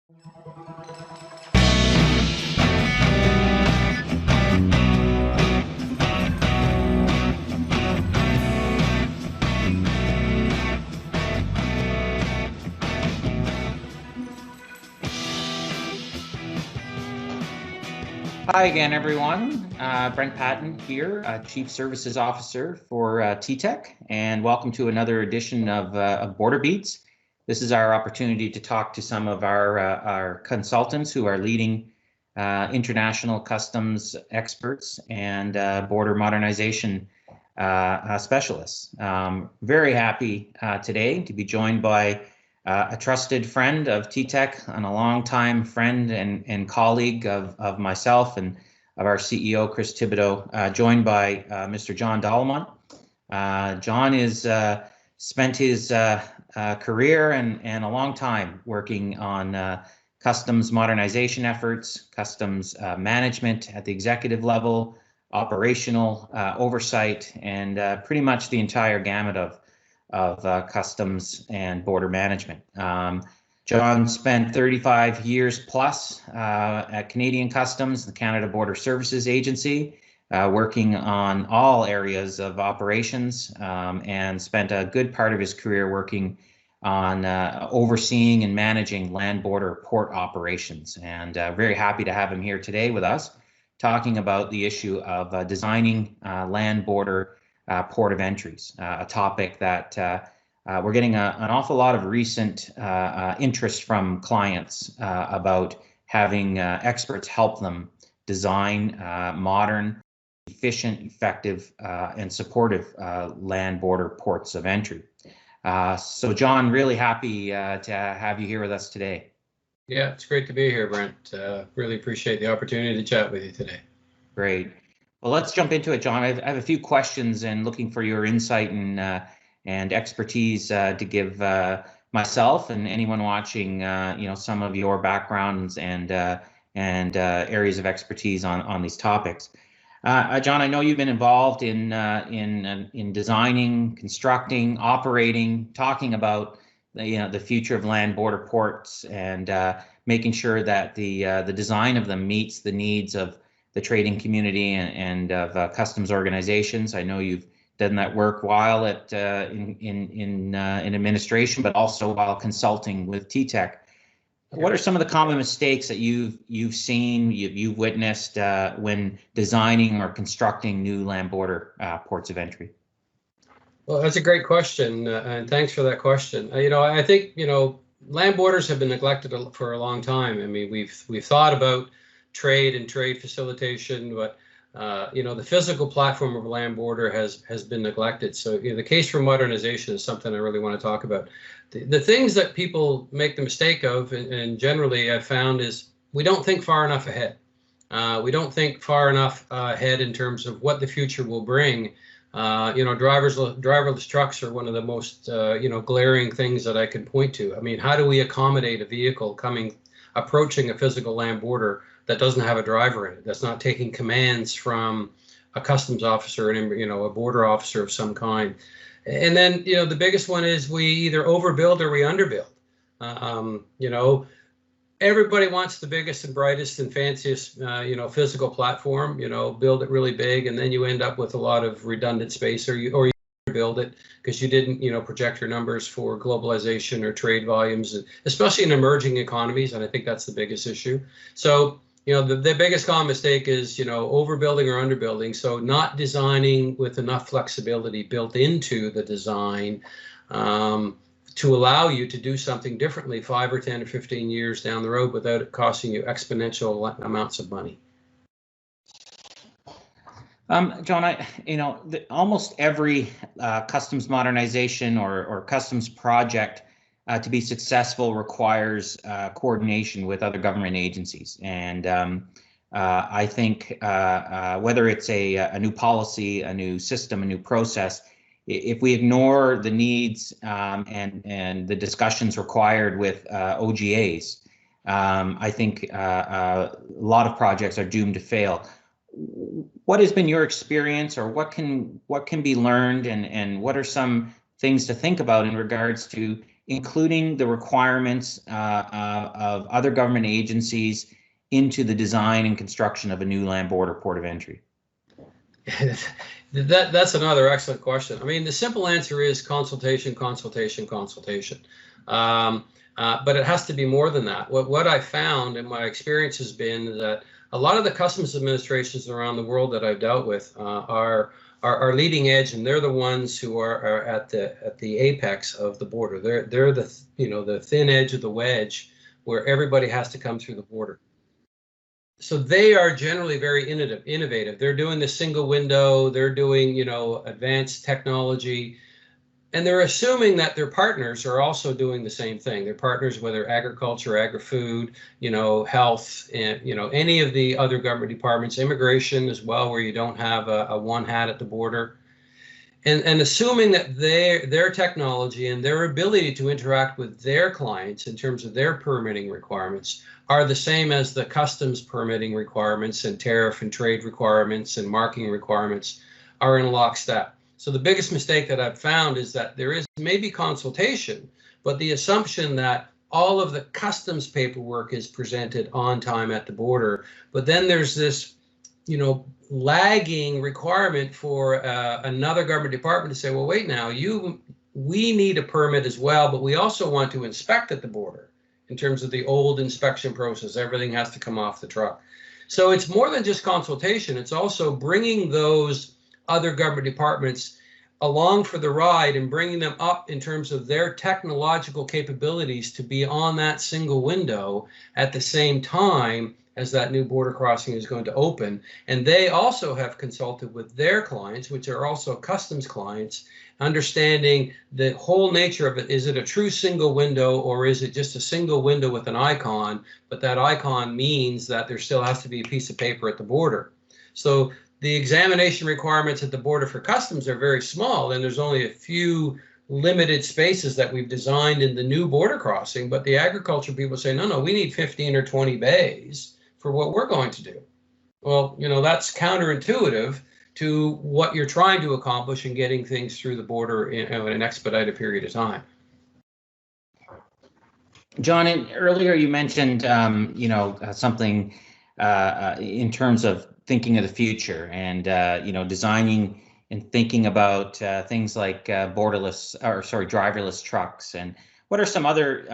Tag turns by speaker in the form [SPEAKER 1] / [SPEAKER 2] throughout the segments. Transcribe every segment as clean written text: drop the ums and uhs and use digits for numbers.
[SPEAKER 1] Hi again, everyone. Brent Patten here, Chief Services Officer for TTEK, and welcome to another edition of Border Beats. This is our opportunity to talk to some of our consultants who are leading international customs experts and border modernization specialists. Very happy today to be joined by a trusted friend of TTEK and a longtime friend and colleague of myself and of our CEO, Chris Thibodeau, joined by Mr. John Dolimount. John is spent his career and a long time working on customs modernization efforts, customs management at the executive level, operational oversight, and pretty much the entire gamut of customs and border management. John spent 35 years plus at Canadian Customs, the Canada Border Services Agency, working on all areas of operations, and spent a good part of his career working on overseeing and managing land border port operations. And very happy to have him here today with us, talking about the issue of designing land border port of entries, a topic that we're getting an awful lot of recent interest from clients about having experts help them design modern, efficient, effective, and supportive land border ports of entry. So John, really happy to have you here with us today.
[SPEAKER 2] Yeah, it's great to be here, Brent. Really appreciate the opportunity to chat with you today.
[SPEAKER 1] Great. Well, let's jump into it, John. I have a few questions and looking for your insight and expertise to give myself and anyone watching, some of your backgrounds and areas of expertise on these topics. John, I know you've been involved in designing, constructing, operating, talking about the future of land border ports and making sure that the design of them meets the needs of the trading community and of customs organizations. I know you've done that work while at in administration, but also while consulting with TTEK. What are some of the common mistakes that you've seen, you've witnessed when designing or constructing new land border ports of entry?
[SPEAKER 2] Well, that's a great question, and thanks for that question. I think land borders have been neglected for a long time. I mean, we've thought about trade and trade facilitation, but the physical platform of a land border has been neglected. So the case for modernization is something I really want to talk about. The things that people make the mistake of, and generally I've found, is we don't think far enough ahead. We don't think far enough ahead in terms of what the future will bring. Driverless trucks are one of the most glaring things that I can point to. I mean, how do we accommodate a vehicle approaching a physical land border that doesn't have a driver in it, that's not taking commands from a customs officer and a border officer of some kind? And then the biggest one is we either overbuild or we underbuild. Everybody wants the biggest and brightest and fanciest physical platform, build it really big, and then you end up with a lot of redundant space, or you build it because you didn't project your numbers for globalization or trade volumes, especially in emerging economies, and I think that's the biggest issue. So the biggest common mistake is overbuilding or underbuilding. So not designing with enough flexibility built into the design to allow you to do something differently 5 or 10 or 15 years down the road without it costing you exponential amounts of money.
[SPEAKER 1] John, almost every customs modernization or customs project to be successful requires coordination with other government agencies. And I think whether it's a new policy, a new system, a new process, if we ignore the needs and the discussions required with OGAs, I think a lot of projects are doomed to fail. What has been your experience, or what can be learned, and what are some things to think about in regards to including the requirements of other government agencies into the design and construction of a new land border port of entry?
[SPEAKER 2] That's another excellent question. I mean, the simple answer is consultation, consultation, consultation. But it has to be more than that. What I found and my experience has been that a lot of the customs administrations around the world that I've dealt with are leading edge, and they're the ones who are at the apex of the border. They're the the thin edge of the wedge where everybody has to come through the border. So they are generally very innovative. They're doing the single window. They're doing advanced technology. And they're assuming that their partners are also doing the same thing. Their partners, whether agriculture, agri-food, health, and any of the other government departments, immigration as well, where you don't have a one hat at the border, and assuming that their technology and their ability to interact with their clients in terms of their permitting requirements are the same as the customs permitting requirements and tariff and trade requirements and marking requirements are in lockstep. So the biggest mistake that I've found is that there is maybe consultation, but the assumption that all of the customs paperwork is presented on time at the border. But then there's this, lagging requirement for another government department to say, well, wait now, we need a permit as well, but we also want to inspect at the border in terms of the old inspection process. Everything has to come off the truck. So it's more than just consultation. It's also bringing those other government departments along for the ride and bringing them up in terms of their technological capabilities to be on that single window at the same time as that new border crossing is going to open. And they also have consulted with their clients, which are also customs clients, understanding the whole nature of it. Is it a true single window, or is it just a single window with an icon, but that icon means that there still has to be a piece of paper at the border? So the examination requirements at the border for customs are very small, and there's only a few limited spaces that we've designed in the new border crossing. But the agriculture people say, no, we need 15 or 20 bays for what we're going to do. Well, that's counterintuitive to what you're trying to accomplish in getting things through the border in an expedited period of time.
[SPEAKER 1] John, earlier you mentioned, something in terms of thinking of the future and, designing and thinking about things like driverless trucks. And what are some other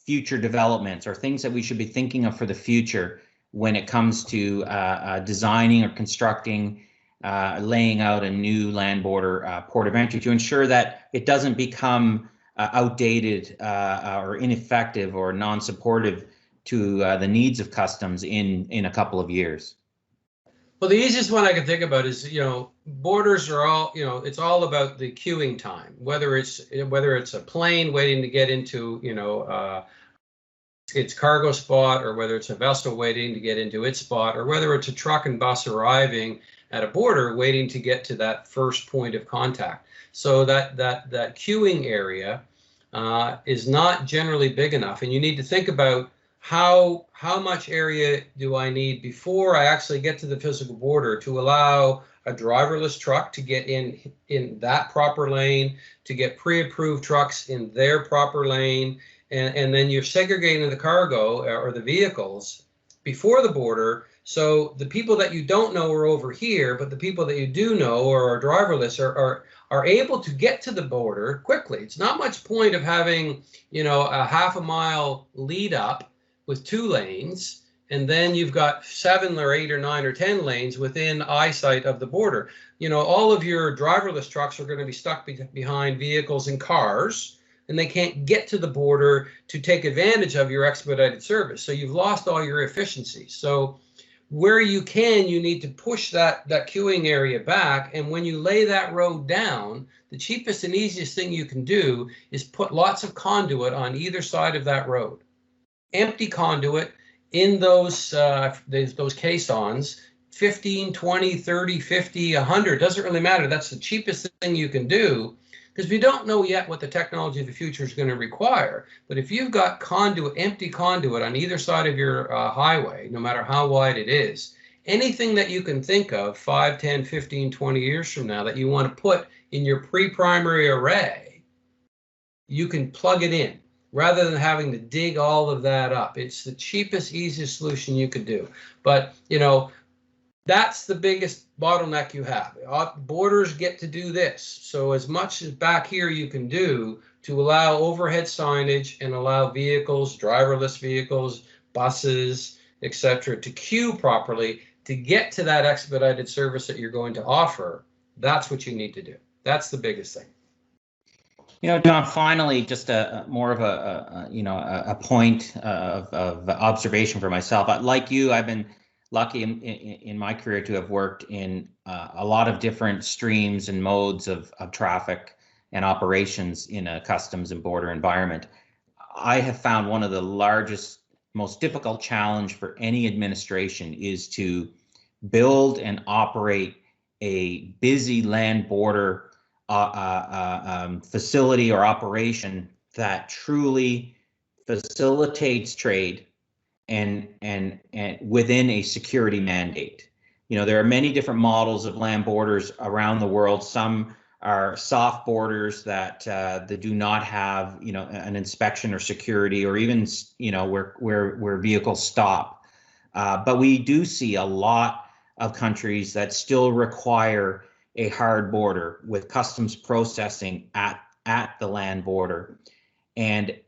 [SPEAKER 1] future developments or things that we should be thinking of for the future when it comes to designing or constructing, laying out a new land border port of entry to ensure that it doesn't become outdated or ineffective or non-supportive to the needs of customs in a couple of years?
[SPEAKER 2] Well, the easiest one I can think about is, borders are all, it's all about the queuing time, whether it's a plane waiting to get into, its cargo spot, or whether it's a vessel waiting to get into its spot, or whether it's a truck and bus arriving at a border waiting to get to that first point of contact. So that queuing area is not generally big enough, and you need to think about how much area do I need before I actually get to the physical border to allow a driverless truck to get in that proper lane, to get pre-approved trucks in their proper lane, and then you're segregating the cargo or the vehicles before the border. So the people that you don't know are over here, but the people that you do know or are driverless are able to get to the border quickly. It's not much point of having, a half a mile lead up with 2 lanes, and then you've got 7 or 8 or 9 or 10 lanes within eyesight of the border. All of your driverless trucks are going to be stuck behind vehicles and cars, and they can't get to the border to take advantage of your expedited service. So you've lost all your efficiency. So where you can, you need to push that queuing area back. And when you lay that road down, the cheapest and easiest thing you can do is put lots of conduit on either side of that road. Empty conduit in those caissons, 15, 20, 30, 50, 100, doesn't really matter. That's the cheapest thing you can do, because we don't know yet what the technology of the future is going to require. But if you've got empty conduit on either side of your highway, no matter how wide it is, anything that you can think of 5, 10, 15, 20 years from now that you want to put in your pre-primary array you can plug it in rather than having to dig all of that up. It's the cheapest, easiest solution you could do. But, you know, that's the biggest bottleneck you have. Borders get to do this. So as much as back here you can do to allow overhead signage and allow vehicles, driverless vehicles, buses, etc., to queue properly to get to that expedited service that you're going to offer, that's what you need to do. That's the biggest thing.
[SPEAKER 1] You know, John, finally, just more of a point of observation for myself. Like you, I've been lucky in my career to have worked in a lot of different streams and modes of traffic and operations in a customs and border environment. I have found one of the largest, most difficult challenge for any administration is to build and operate a busy land border facility or operation that truly facilitates trade and within a security mandate. You know, there are many different models of land borders around the world. Some are soft borders that do not have, you know, an inspection or security, or even, you know, where vehicles stop. But we do see a lot of countries that still require a hard border with customs processing at the land border, and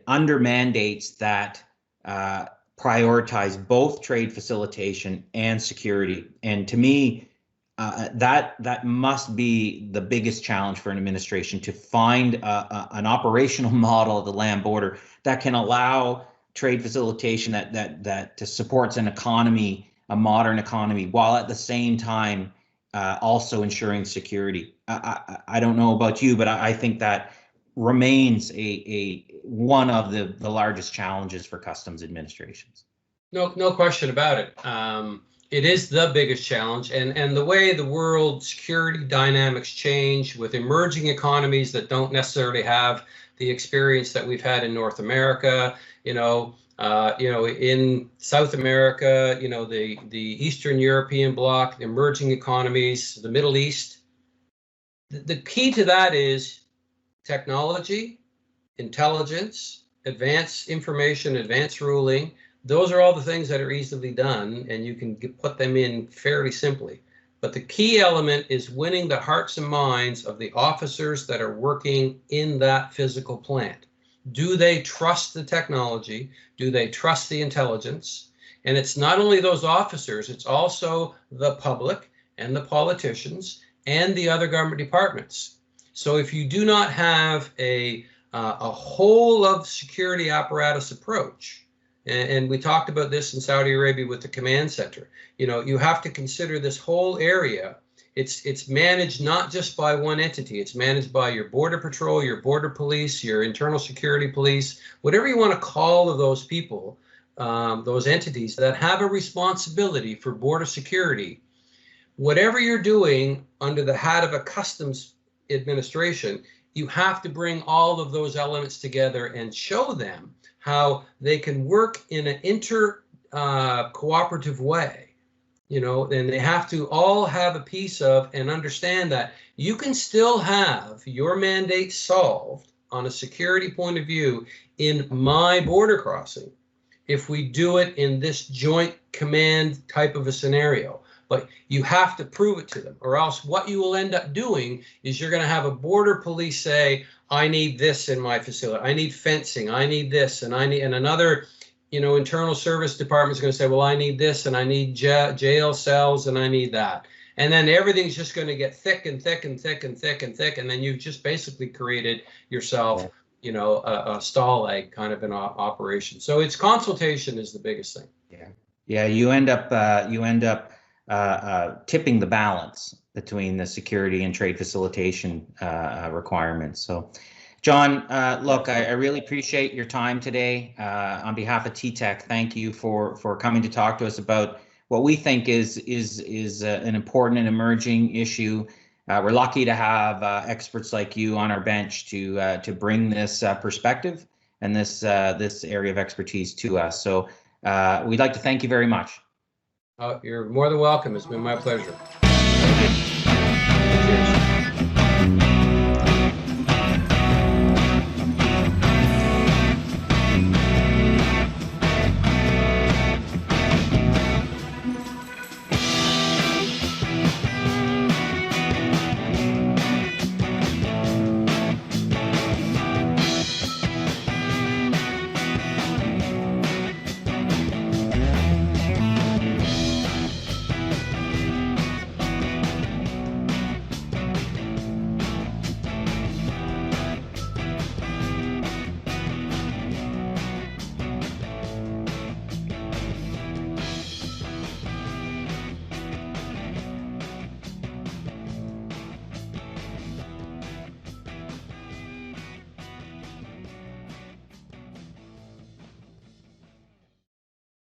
[SPEAKER 1] under mandates that prioritize both trade facilitation and security. And to me, that must be the biggest challenge for an administration, to find an operational model of the land border that can allow trade facilitation that supports an economy, a modern economy, while at the same time also ensuring security. I don't know about you, but I think that remains one of the largest challenges for customs administrations.
[SPEAKER 2] No question about it. It is the biggest challenge, and the way the world security dynamics change with emerging economies that don't necessarily have the experience that we've had in North America, in South America, the Eastern European bloc, emerging economies, the Middle East. The key to that is technology, intelligence, advanced information, advanced ruling. Those are all the things that are easily done, and you can put them in fairly simply. But the key element is winning the hearts and minds of the officers that are working in that physical plant. Do they trust the technology? Do they trust the intelligence? And it's not only those officers, it's also the public and the politicians and the other government departments. So if you do not have a whole of security apparatus approach, and we talked about this in Saudi Arabia with the command center, you have to consider this whole area. It's managed not just by one entity. It's managed by your border patrol, your border police, your internal security police, whatever you want to call those people, those entities that have a responsibility for border security. Whatever you're doing under the hat of a customs administration, you have to bring all of those elements together and show them how they can work in an cooperative way. And they have to all have a piece of and understand that you can still have your mandate solved on a security point of view in my border crossing if we do it in this joint command type of a scenario. But you have to prove it to them, or else what you will end up doing is you're going to have a border police say, I need this in my facility. I need fencing. I need this, and another internal service department is going to say, well, I need this, and I need jail cells, and I need that. And then everything's just going to get thick and thick and thick and thick and thick. And then you've just basically created yourself, a stall egg kind of an operation. So it's consultation is the biggest thing.
[SPEAKER 1] Yeah. You end up tipping the balance between the security and trade facilitation requirements. So, John, look, I really appreciate your time today. On behalf of TTEK, thank you for coming to talk to us about what we think is an important and emerging issue. We're lucky to have experts like you on our bench to bring this perspective and this area of expertise to us. So we'd like to thank you very much.
[SPEAKER 2] You're more than welcome. It's been my pleasure.